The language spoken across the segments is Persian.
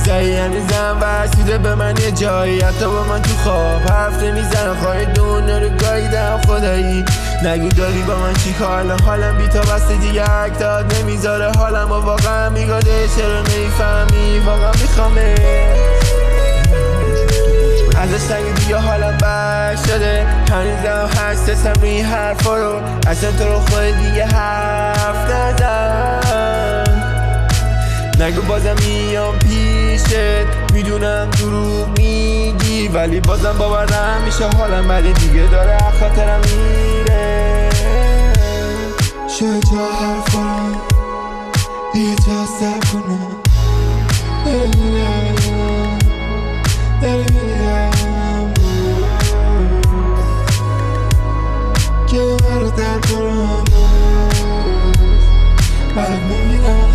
چیزایی هنوزم واسیده به من یه جایی، حتی با من تو خواب حرف نمیزنم، خواهی دنیا رو گاییدم خدایی. نگو داری با من چی کار، حالم بی تا بسته دیگه حک داد نمیذاره حالم و واقعا میگاده، چرا نمیفهمی واقعا میخوامه ازش نگو دیگه حالم بد شده، هنوزم حساسم روی حرفا رو، اصلا تو رو خود دیگه حرف نزن. نگو بازم میام پیشت، میدونم دروغ میگی ولی بازم باورم میشه حالم ولی دیگه داره خاطرم میره. شاید جا حرفم دیگه جذب کنم، که مرا در کنم برم نمیرم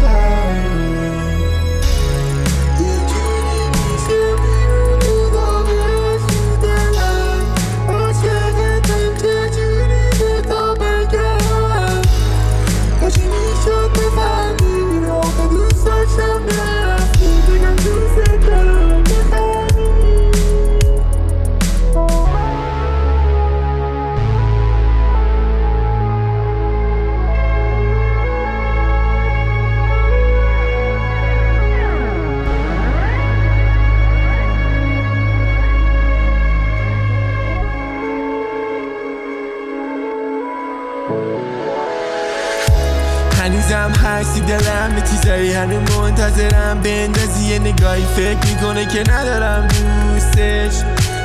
هنوزم هستی دلم به چیزایی هنوز منتظرم، بندازی یه نگاهی فکر میکنه که ندارم دوستش،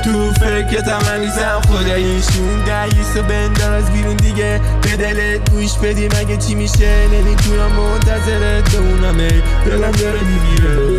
تو فکرتم هنوزم خداییشون دعیوس و بندار از بیرون دیگه به دلت گوش بدی مگه چی میشه، نمیتونم منتظرت بمونم، دلم داره میگیره.